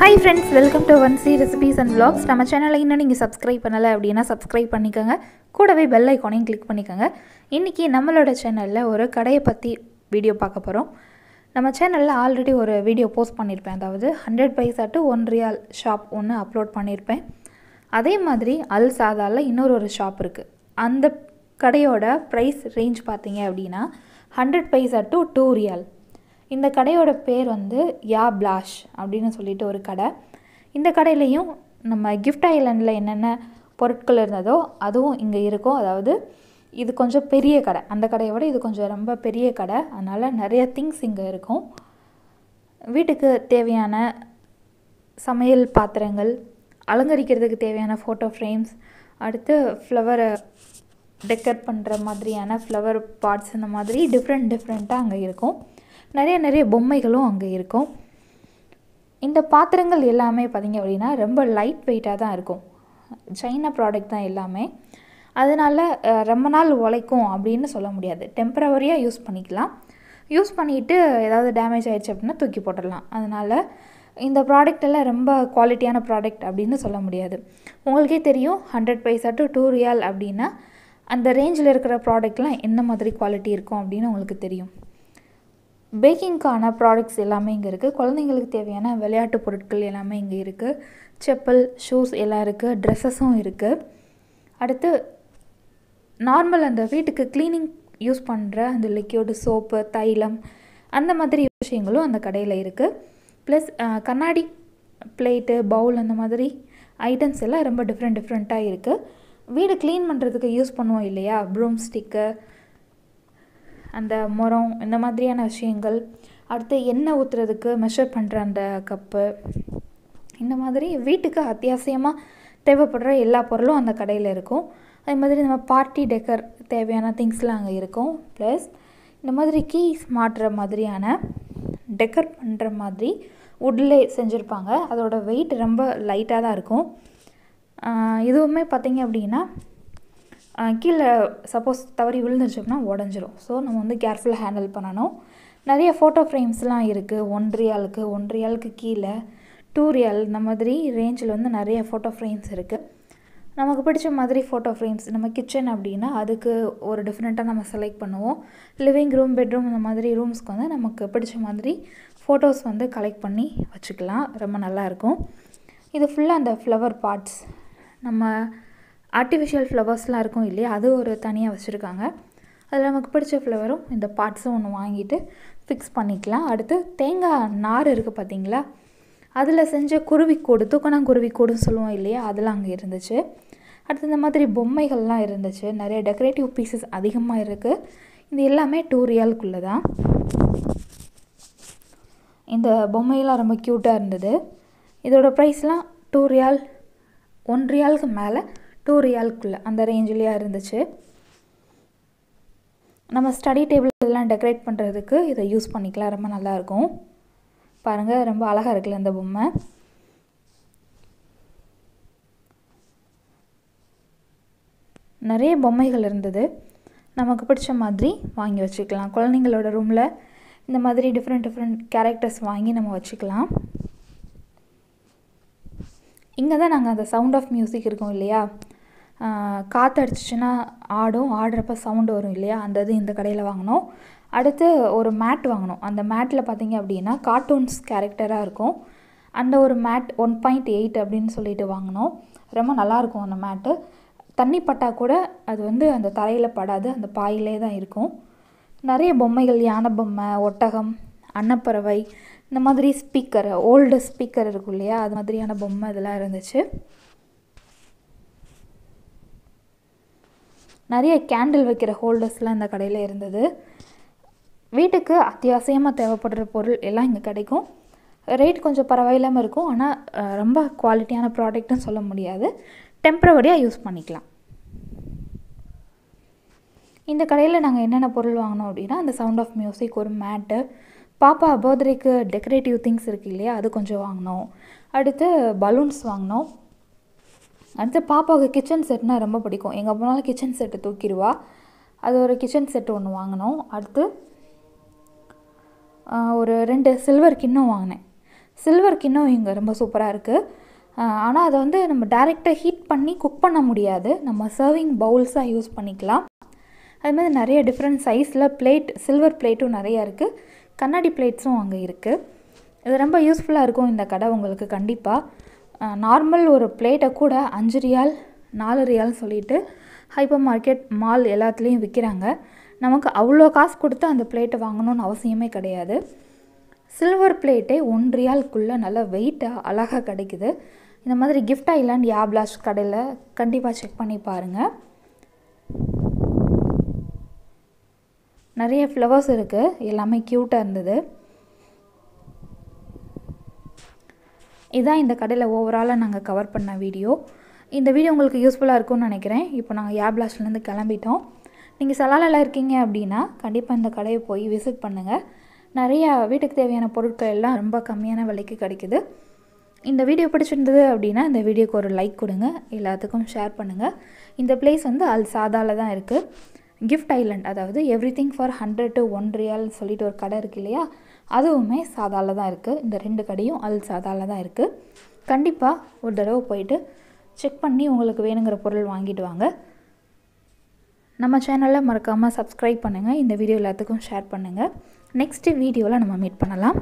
Hi friends, welcome to 1C Recipes and Vlogs. நம்ம சேனலை இன்னும் நீங்கள் சப்ஸ்கிரைப் பண்ணலை அப்படின்னா சப்ஸ்கிரைப் பண்ணிக்கோங்க. கூடவே பெல் ஐக்கானையும் கிளிக் பண்ணிக்கோங்க. இன்றைக்கி நம்மளோட சேனலில் ஒரு கடையை பற்றி வீடியோ பார்க்க போகிறோம். நம்ம சேனலில் ஆல்ரெடி ஒரு வீடியோ போஸ்ட் பண்ணியிருப்பேன். அதாவது 100 பைசா to 1 ரியால் ஷாப் ஒன்று அப்லோட் பண்ணியிருப்பேன். அதே மாதிரி அல் சாதாவில் இன்னொரு ஷாப் இருக்குது. அந்த கடையோட ப்ரைஸ் ரேஞ்ச் பார்த்தீங்க அப்படின்னா 100 பைசா to 2 ரியால். இந்த கடையோட பேர் வந்து பலாஷ் அப்படின்னு சொல்லிட்டு ஒரு கடை. இந்த கடையிலையும் நம்ம கிஃப்ட் ஐலண்டில் என்னென்ன பொருட்கள் இருந்ததோ அதுவும் இங்கே இருக்கும். அதாவது இது கொஞ்சம் பெரிய கடை, அந்த கடையை விட இது கொஞ்சம் ரொம்ப பெரிய கடை. அதனால் நிறைய திங்ஸ் இங்கே இருக்கும். வீட்டுக்கு தேவையான சமையல் பாத்திரங்கள், அலங்கரிக்கிறதுக்கு தேவையான ஃபோட்டோ ஃப்ரேம்ஸ், அடுத்து ஃப்ளவரை டெக்கர் பண்ணுற மாதிரியான ஃப்ளவர் பாட்ஸ், இந்த மாதிரி டிஃப்ரெண்ட்டாக அங்கே இருக்கும். நிறைய பொம்மைகளும் அங்கே இருக்கும். இந்த பாத்திரங்கள் எல்லாமே பார்த்திங்க அப்படின்னா ரொம்ப லைட் வெயிட்டாக தான் இருக்கும். சைனா ப்ராடக்ட் தான் எல்லாமே. அதனால் ரொம்ப நாள் உழைக்கும் அப்படின்னு சொல்ல முடியாது. டெம்பரவரியாக யூஸ் பண்ணிக்கலாம். யூஸ் பண்ணிவிட்டு ஏதாவது டேமேஜ் ஆகிடுச்சு அப்படின்னா தூக்கி போட்டுடலாம். அதனால் இந்த ப்ராடக்ட் எல்லாம் ரொம்ப குவாலிட்டியான ப்ராடக்ட் அப்படின்னு சொல்ல முடியாது. உங்களுக்கே தெரியும் 100 பைசா to 2 ரியால் அப்படின்னா அந்த ரேஞ்சில் இருக்கிற ப்ராடக்ட்லாம் என்ன மாதிரி குவாலிட்டி இருக்கும் அப்படின்னு உங்களுக்கு தெரியும். பேக்கிங்க்கான ப்ராடக்ட்ஸ் எல்லாமே இங்கே இருக்குது. குழந்தைங்களுக்கு தேவையான விளையாட்டு பொருட்கள் எல்லாமே இங்கே இருக்குது. செப்பல், ஷூஸ் எல்லாம் இருக்குது. ட்ரெஸ்ஸஸும் இருக்குது. அடுத்து நார்மல் அந்த வீட்டுக்கு க்ளீனிங் யூஸ் பண்ணுற அந்த லிக்யூடு, சோப்பு, தைலம், அந்த மாதிரி விஷயங்களும் அந்த கடையில் இருக்குது. ப்ளஸ் கண்ணாடி பிளேட்டு, பவுல், அந்த மாதிரி ஐட்டம்ஸ் எல்லாம் ரொம்ப டிஃப்ரெண்ட்டாக இருக்குது. வீடு க்ளீன் பண்ணுறதுக்கு யூஸ் பண்ணுவோம் இல்லையா, ப்ரூம் ஸ்டிக்கு, அந்த முறம், இந்த மாதிரியான விஷயங்கள். அடுத்து எண்ணெய் ஊற்றுறதுக்கு மெஷர் பண்ணுற அந்த கப்பு, இந்த மாதிரி வீட்டுக்கு அத்தியாவசியமாக தேவைப்படுற எல்லா பொருளும் அந்த கடையில் இருக்கும். அதே மாதிரி நம்ம பார்ட்டி டெக்கர் தேவையான திங்ஸ்லாம் அங்கே இருக்கும். ப்ளஸ் இந்த மாதிரி கீஸ் மாட்டுற மாதிரியான டெக்கர் பண்ணுற மாதிரி வுட்லே செஞ்சுருப்பாங்க. அதோட வெயிட் ரொம்ப லைட்டாக தான் இருக்கும். இதுவுமே பார்த்திங்க அப்படின்னா கீழே சப்போஸ் தவறி விழுந்துருச்சோம்னா உடஞ்சிரும். ஸோ நம்ம வந்து கேர்ஃபுல்லாக ஹேண்டில் பண்ணணும். நிறைய ஃபோட்டோ ஃப்ரேம்ஸ்லாம் இருக்குது. 1 ரியாலுக்கு கீழே 2 ரியால் இந்த மாதிரி ரேஞ்சில் வந்து நிறைய ஃபோட்டோ ஃப்ரேம்ஸ் இருக்குது. நமக்கு பிடிச்ச மாதிரி ஃபோட்டோ ஃப்ரேம்ஸ், நம்ம கிச்சன் அப்படின்னா அதுக்கு ஒரு டிஃப்ரெண்ட்டாக நம்ம செலக்ட் பண்ணுவோம். லிவிங் ரூம், பெட்ரூம், இந்த மாதிரி ரூம்ஸ்க்கு வந்து நமக்கு பிடிச்ச மாதிரி ஃபோட்டோஸ் வந்து கலெக்ட் பண்ணி வச்சுக்கலாம். ரொம்ப நல்லாயிருக்கும். இது ஃபுல்லாக அந்த ஃப்ளவர் பாட்ஸ், நம்ம ஆர்டிஃபிஷியல் ஃப்ளவர்ஸ்லாம் இருக்கும் இல்லையா, அது ஒரு தனியாக வச்சுருக்காங்க. அதில் நமக்கு பிடிச்ச ஃப்ளவரும் இந்த பார்ட்ஸும் ஒன்று வாங்கிட்டு ஃபிக்ஸ் பண்ணிக்கலாம். அடுத்து தேங்காய் நார் இருக்குது பார்த்திங்களா, அதில் செஞ்ச குருவிக்கூடு, தூக்கணாங்குருவிக்கூடுன்னு சொல்லுவோம் இல்லையா, அதெல்லாம் அங்கே இருந்துச்சு. அடுத்து இந்த மாதிரி பொம்மைகள்லாம் இருந்துச்சு. நிறைய டெக்கரேட்டிவ் பீசஸ் அதிகமாக இருக்குது. இது எல்லாமே 2 ரியாலுக்குள்ளே தான். இந்த பொம்மையெல்லாம் ரொம்ப க்யூட்டாக இருந்தது. இதோட ப்ரைஸ்லாம் 2 ரியால், 1 ரியாலுக்கு மேலே 2 ரியாலுக்குள்ளே அந்த ரேஞ்சிலேயே இருந்துச்சு. நம்ம ஸ்டடி டேபிள் இதெல்லாம் டெக்கரேட் பண்ணுறதுக்கு இதை யூஸ் பண்ணிக்கலாம். ரொம்ப நல்லாயிருக்கும். பாருங்கள், ரொம்ப அழகாக இருக்குல்ல அந்த பொம்மை. நிறைய பொம்மைகள் இருந்தது. நமக்கு பிடிச்ச மாதிரி வாங்கி வச்சுக்கலாம். குழந்தைங்களோட ரூமில் இந்த மாதிரி டிஃப்ரெண்ட் கேரக்டர்ஸ் வாங்கி நம்ம வச்சுக்கலாம். இங்கே தான் நாங்கள் அந்த சவுண்ட் ஆஃப் மியூசிக் இருக்கும் இல்லையா, காற்று அடிச்சிச்சுன்னா ஆடுறப்ப சவுண்டு வரும் இல்லையா, அந்த இது இந்த கடையில் வாங்கினோம். அடுத்து ஒரு மேட் வாங்கினோம். அந்த மேட்டில் பார்த்திங்க அப்படின்னா கார்ட்டூன்ஸ் கேரக்டராக இருக்கும். அந்த ஒரு மேட் 1.8 அப்படின்னு சொல்லிட்டு வாங்கினோம். ரொம்ப நல்லாயிருக்கும் அந்த மேட்டு. தண்ணி பட்டால் கூட அது வந்து அந்த தரையில் படாது, அந்த பாயிலே தான் இருக்கும். நிறைய பொம்மைகள், யானை பொம்மை, ஒட்டகம், அன்னப்பறவை, இந்த மாதிரி ஸ்பீக்கர், ஓல்டு ஸ்பீக்கர் இருக்கும் இல்லையா, அது மாதிரியான பொம்மை இதெல்லாம் இருந்துச்சு. நிறைய கேண்டில் வைக்கிற ஹோல்டர்ஸ்லாம் இந்த கடையில் இருந்தது. வீட்டுக்கு அத்தியாவசியமாக தேவைப்படுற பொருள் எல்லாம் இங்கே கிடைக்கும். ரேட் கொஞ்சம் பரவாயில்லாமல் இருக்கும். ஆனால் ரொம்ப குவாலிட்டியான ப்ராடக்ட்னு சொல்ல முடியாது. டெம்பரவரியாக யூஸ் பண்ணிக்கலாம். இந்த கடையில் நாங்கள் என்னென்ன பொருள் வாங்கினோம் அப்படின்னா, அந்த சவுண்ட் ஆஃப் மியூசிக், ஒரு மேட்டு, பாப்பா பர்த்டேக்கு டெக்கரேட்டிவ் திங்ஸ் இருக்குது இல்லையா, அது கொஞ்சம் வாங்கினோம். அடுத்து பலூன்ஸ் வாங்கினோம். அடுத்து பாப்பாவுக்கு கிச்சன் செட்னால் ரொம்ப பிடிக்கும். எங்கே போனாலும் கிச்சன் செட்டு தூக்கிடுவா. அது ஒரு கிச்சன் செட்டு ஒன்று வாங்கினோம். அடுத்து ஒரு 2 சில்வர் கிண்ணம் வாங்கினேன். சில்வர் கிண்ணம் இங்கே ரொம்ப சூப்பராக இருக்குது. ஆனால் அதை வந்து நம்ம டைரெக்டாக ஹீட் பண்ணி குக் பண்ண முடியாது. நம்ம சர்விங் பவுல்ஸாக யூஸ் பண்ணிக்கலாம். அதுமாதிரி நிறைய டிஃப்ரெண்ட் சைஸில் பிளேட், சில்வர் பிளேட்டும் நிறையா இருக்குது. கண்ணாடி பிளேட்ஸும் அங்கே இருக்குது. இது ரொம்ப யூஸ்ஃபுல்லாக இருக்கும் இந்த கடை உங்களுக்கு கண்டிப்பாக. நார்மல் ஒரு பிளேட்டை கூட 5 ரியால் 4 ரியால் சொல்லிட்டு ஹைப்பர் மார்க்கெட், மால் எல்லாத்துலேயும் விற்கிறாங்க. நமக்கு அவ்வளோ காசு கொடுத்து அந்த பிளேட்டை வாங்கணும்னு அவசியமே கிடையாது. சில்வர் பிளேட்டே 1 ரியாலுக்குள்ளே நல்லா வெயிட்டாக அழகாக கிடைக்குது. இந்த மாதிரி கிஃப்ட் ஐலாண்ட் பலாஷ் கடையில் கண்டிப்பாக செக் பண்ணி பாருங்கள். நிறைய ஃப்ளவர்ஸ் இருக்குது, எல்லாமே க்யூட்டாக இருந்தது. இதான் இந்த கடையில் ஓவராலாக நாங்கள் கவர் பண்ண வீடியோ. இந்த வீடியோ உங்களுக்கு யூஸ்ஃபுல்லாக இருக்கும்னு நினைக்கிறேன். இப்போ நாங்கள் பலாஷ்லேருந்து கிளம்பிட்டோம். நீங்கள் சலாலாவில் இருக்கீங்க அப்படின்னா கண்டிப்பாக இந்த கடையை போய் விசிட் பண்ணுங்கள். நிறையா வீட்டுக்கு தேவையான பொருட்கள் எல்லாம் ரொம்ப கம்மியான விலைக்கு கிடைக்குது. இந்த வீடியோ பிடிச்சிருந்தது அப்படின்னா இந்த வீடியோக்கு ஒரு லைக் கொடுங்க, எல்லாத்துக்கும் ஷேர் பண்ணுங்கள். இந்த பிளேஸ் வந்து அல் சாதாவில் தான் இருக்குது. கிஃப்ட் ஐலாண்ட், அதாவது எவ்ரிதிங் ஃபார் 100 to 1 ரியால்னு சொல்லிட்டு ஒரு கடை இருக்குது இல்லையா, அதுவுமே சாதாவில் தான் இருக்குது. இந்த 2 கடையும் அல் சாதாவில் தான் இருக்குது. கண்டிப்பாக ஒரு தடவை போயிட்டு செக் பண்ணி உங்களுக்கு வேணுங்கிற பொருள் வாங்கிட்டு வாங்க. நம்ம சேனலை மறக்காமல் சப்ஸ்கிரைப் பண்ணுங்கள். இந்த வீடியோ எல்லாத்துக்கும் ஷேர் பண்ணுங்கள். நெக்ஸ்ட்டு வீடியோவில் நம்ம மீட் பண்ணலாம்.